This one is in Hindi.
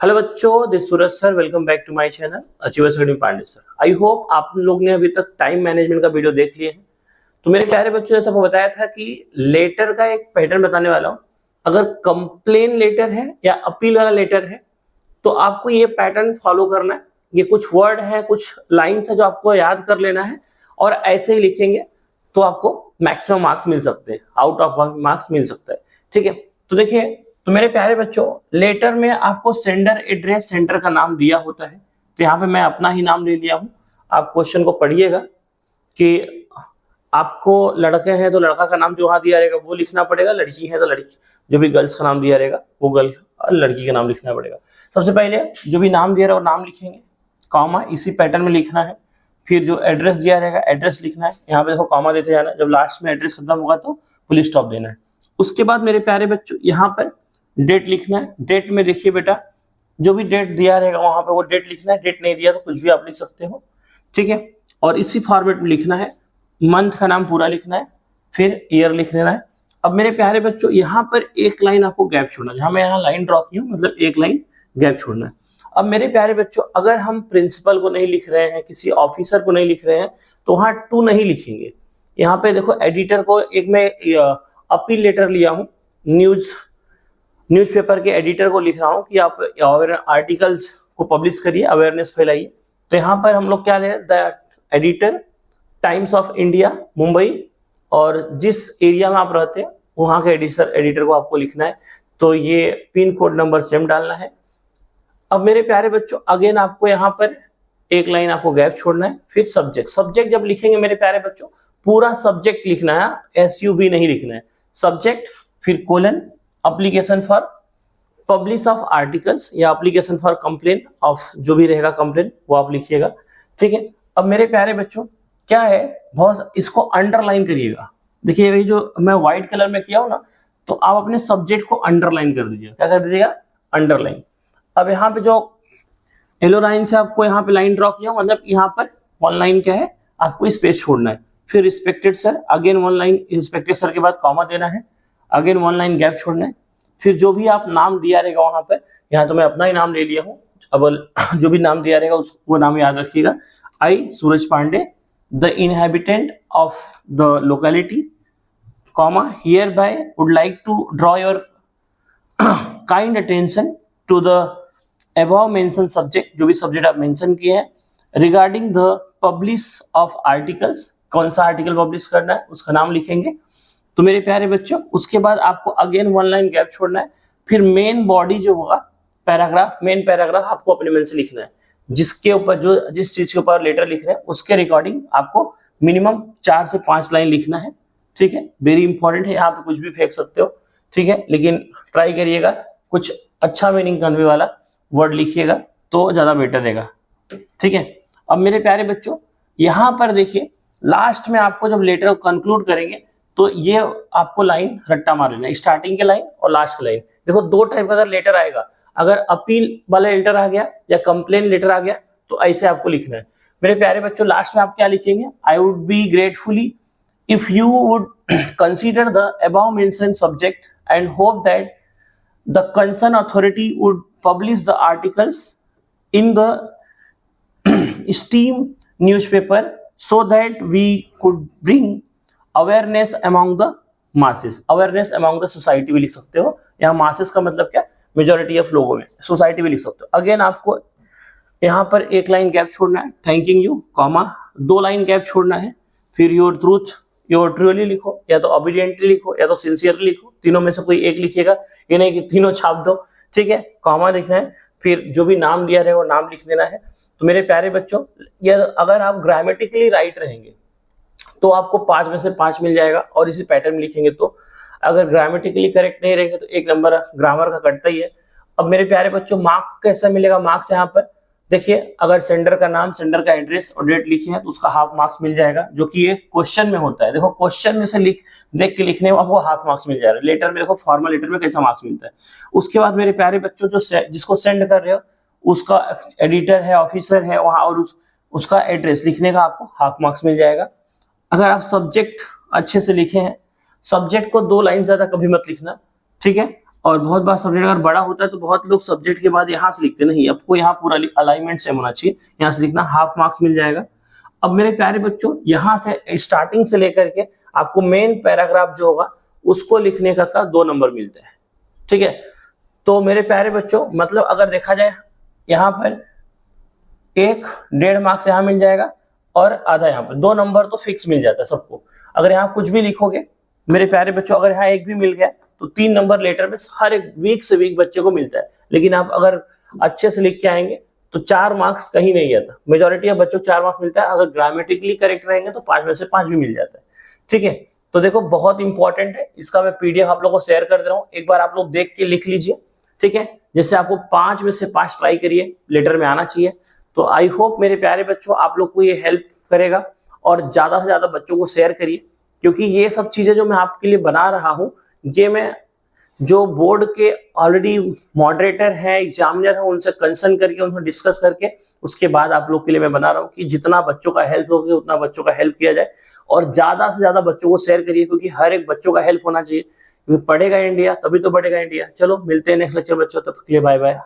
हेलो बच्चों, this Suraj sir. Welcome back to my channel achievers academy Pandey sir. I hope आप लोग ने अभी तक टाइम मैनेजमेंट का वीडियो देख लिए हैं। तो मेरे प्यारे बच्चों, जैसा आपको बताया था कि लेटर का एक पैटर्न बताने वाला हूं। अगर कंप्लेन लेटर है या अपील वाला लेटर है तो आपको ये पैटर्न फॉलो करना है। ये कुछ वर्ड है, कुछ लाइन्स है जो आपको याद कर लेना है और ऐसे ही लिखेंगे तो आपको मैक्सिमम मार्क्स मिल सकते हैं, आउट ऑफ मार्क्स मिल सकता है। ठीक है, तो देखिए, तो मेरे प्यारे बच्चों, लेटर में आपको सेंडर एड्रेस सेंटर का नाम दिया होता है। तो यहाँ पे मैं अपना ही नाम ले लिया हूँ। आप क्वेश्चन को पढ़िएगा कि आपको लड़के हैं तो लड़का का नाम जो वहाँ दिया रहेगा वो लिखना पड़ेगा, लड़की है तो लड़की, जो भी गर्ल्स का नाम दिया रहेगा वो गर्ल और लड़की का नाम लिखना पड़ेगा। सबसे पहले जो भी नाम दिया रहेगा वो नाम लिखेंगे, कॉमा इसी पैटर्न में लिखना है। फिर जो एड्रेस दिया रहेगा एड्रेस लिखना है, यहाँ पे देखो कॉमा देते जाना, जब लास्ट में एड्रेस खत्म होगा तो फुल स्टॉप देना है। उसके बाद मेरे प्यारे बच्चों यहाँ पर डेट लिखना है। डेट में देखिए बेटा, जो भी डेट दिया रहेगा वहां पे वो डेट लिखना है। डेट नहीं दिया तो कुछ भी आप लिख सकते हो, ठीक है। और इसी फॉर्मेट में लिखना है। मंथ का नाम पूरा लिखना है, फिर ईयर लिख लेना है। अब मेरे प्यारे बच्चों, यहाँ पर एक लाइन आपको गैप छोड़ना है। जहां मैं यहाँ लाइन ड्रॉ की हूँ मतलब एक लाइन गैप छोड़ना है। अब मेरे प्यारे बच्चों, अगर हम प्रिंसिपल को नहीं लिख रहे हैं, किसी ऑफिसर को नहीं लिख रहे हैं, तो वहां टू नहीं लिखेंगे। यहाँ पे देखो, एडिटर को एक मैं अपील लेटर लिया हूँ, न्यूज़पेपर के एडिटर को लिख रहा हूँ कि आप आर्टिकल्स को पब्लिश करिए, अवेयरनेस फैलाइए। तो यहाँ पर हम लोग क्या ले, the editor, times of India, Mumbai, और जिस एरिया में आप रहते हैं वहाँ के एडिटर को आपको लिखना है। तो ये पिन कोड नंबर सेम डालना है। अब मेरे प्यारे बच्चों, अगेन आपको यहाँ पर एक लाइन आपको गैप छोड़ना है। फिर सब्जेक्ट जब लिखेंगे मेरे प्यारे बच्चों, पूरा सब्जेक्ट लिखना है, SUB नहीं लिखना है। सब्जेक्ट, फिर colon, application for publish of articles या अप्लीकेशन फॉर कंप्लेन ऑफ, जो भी रहेगा कंप्लेन वो आप लिखिएगा, ठीक है। अब मेरे प्यारे बच्चों क्या है, बहुत इसको अंडरलाइन करिएगा। देखिए वही जो मैं व्हाइट कलर में किया हूं ना, तो आप अपने सब्जेक्ट को अंडरलाइन कर दीजिएगा। क्या कर दीजिएगा? अंडरलाइन। अब यहाँ पे जो येलो लाइन से आपको यहाँ पे लाइन ड्रॉ किया, मतलब यहाँ पर वन लाइन क्या है, आपको स्पेस छोड़ना है। फिर respected sir, again one line, respected sir के बाद कॉमा देना है, अगेन वन लाइन गैप छोड़ना है। फिर जो भी आप नाम दिया रहेगा वहां पर, यहाँ तो मैं अपना ही नाम ले लिया हूँ, अब जो भी नाम दिया रहेगा वो नाम याद रखिएगा। I Suraj Pandey, the inhabitant of the locality, comma, hereby would like to draw your kind attention to the above mentioned subject, जो भी सब्जेक्ट आप मेंशन किए हैं, regarding the publish of articles, कौन सा आर्टिकल पब्लिश करना है उसका नाम लिखेंगे। तो मेरे प्यारे बच्चों, उसके बाद आपको अगेन वन लाइन गैप छोड़ना है। फिर मेन बॉडी जो होगा, पैराग्राफ, मेन पैराग्राफ आपको अपने मन से लिखना है। जिसके ऊपर जिस चीज के ऊपर लेटर लिख रहे हैं उसके रिकॉर्डिंग आपको मिनिमम 4 से 5 लाइन लिखना है, ठीक है। वेरी इंपॉर्टेंट है, यहाँ पे कुछ भी फेंक सकते हो, ठीक है, लेकिन ट्राई करिएगा कुछ अच्छा मीनिंग करने वाला वर्ड लिखिएगा तो ज्यादा बेटर रहेगा, ठीक है। अब मेरे प्यारे बच्चों, यहाँ पर देखिए, लास्ट में आपको जब लेटर को कंक्लूड करेंगे तो ये आपको लाइन रट्टा मार लेना, स्टार्टिंग के लाइन और लास्ट की लाइन। देखो दो टाइप का अगर लेटर आएगा, अगर अपील वाला लेटर आ गया या कंप्लेन लेटर आ गया तो ऐसे आपको लिखना है। मेरे प्यारे बच्चों, लास्ट में आप क्या लिखेंगे? I would be gratefully if you would consider the above mentioned subject and hope that the concerned authority would publish the articles in the STEAM newspaper so that we could bring awareness among the masses। awareness among the society भी लिख सकते हो, यहाँ masses का मतलब क्या, मेजोरिटी ऑफ लोगों में, सोसाइटी भी लिख सकते हो। अगेन आपको यहाँ पर एक लाइन गैप छोड़ना है, thanking you, comma, 2 line gap छोड़ना है। फिर योर ट्रूली लिखो, या तो ऑबिडियंटली लिखो, या तो सिंसियरली लिखो, तीनों में से कोई एक लिखिएगा, ये नहीं कि तीनों छाप दो, ठीक है। कॉमा लिखना है, फिर जो भी नाम दिया रहेगा वो नाम लिख देना है। तो मेरे प्यारे बच्चों, ये अगर आप ग्रामेटिकली राइट रहेंगे तो आपको 5 में से 5 मिल जाएगा, और इसी पैटर्न में लिखेंगे तो। अगर ग्रामेटिकली करेक्ट नहीं रहेंगे तो 1 नंबर ग्रामर का कटता ही है। अब मेरे प्यारे बच्चों, मार्क कैसा मिलेगा? मार्क्स यहाँ पर देखिए, अगर सेंडर का नाम, सेंडर का एड्रेस और डेट लिखे हैं तो उसका हाफ मार्क्स मिल जाएगा, जो कि ये क्वेश्चन में होता है। देखो क्वेश्चन में से देख के लिखने में आपको हाफ मार्क्स मिल जाएगा। लेटर में देखो, फॉर्मल लेटर में कैसा मार्क्स मिलता है। उसके बाद मेरे प्यारे बच्चों, जो जिसको सेंड कर रहे हो उसका एडिटर है, ऑफिसर है वहां, और उसका एड्रेस लिखने का आपको हाफ मार्क्स मिल जाएगा। अगर आप सब्जेक्ट अच्छे से लिखे हैं, सब्जेक्ट को 2 लाइन ज्यादा कभी मत लिखना, ठीक है। और बहुत बार सब्जेक्ट अगर बड़ा होता है तो बहुत लोग सब्जेक्ट के बाद यहाँ से लिखते नहीं, आपको यहाँ पूरा अलाइनमेंट सेम होना चाहिए, यहाँ से लिखना, हाफ मार्क्स मिल जाएगा। अब मेरे प्यारे बच्चों, यहाँ से स्टार्टिंग से लेकर के आपको मेन पैराग्राफ जो होगा उसको लिखने का 2 नंबर मिलते हैं, ठीक है। तो मेरे प्यारे बच्चों, मतलब अगर देखा जाए यहाँ पर 1.5 मार्क्स यहाँ मिल जाएगा और आधा यहाँ पर, 2 नंबर तो फिक्स मिल जाता है सबको। अगर यहाँ कुछ भी लिखोगे मेरे प्यारे बच्चों, अगर यहाँ 1 भी मिल गया तो 3 नंबर लेटर में हर एक वीक से वीक बच्चे को मिलता है। लेकिन आप अगर अच्छे से लिख के आएंगे तो 4 मार्क्स कहीं नहीं जाता, मेजोरिटी ऑफ बच्चों को 4 मार्क्स मिलता है। अगर ग्रामेटिकली करेक्ट रहेंगे तो 5 में से 5 भी मिल जाता है, ठीक है। तो देखो बहुत इंपॉर्टेंट है, इसका मैं पीडीएफ आप लोगों को शेयर कर दे रहा हूँ, एक बार आप लोग देख के लिख लीजिए, ठीक है। जैसे आपको 5 में से 5 ट्राई करिए, लेटर में आना चाहिए। तो आई होप मेरे प्यारे बच्चों आप लोग को ये हेल्प करेगा, और ज्यादा से ज्यादा बच्चों को शेयर करिए, क्योंकि ये सब चीजें जो मैं आपके लिए बना रहा हूँ, ये मैं जो बोर्ड के ऑलरेडी मॉडरेटर हैं, एग्जामिनर हैं, उनसे कंसर्न करके, उनको डिस्कस करके उसके बाद आप लोग के लिए मैं बना रहा हूँ कि जितना बच्चों का हेल्प होगी उतना बच्चों का हेल्प किया जाए, और ज्यादा से ज्यादा बच्चों को शेयर करिए, क्योंकि हर एक बच्चों का हेल्प होना चाहिए। क्योंकि पढ़ेगा इंडिया तभी तो बढ़ेगा इंडिया। चलो मिलते हैं नेक्स्ट लेक्चर बच्चों, तब तक के लिए बाय बाय।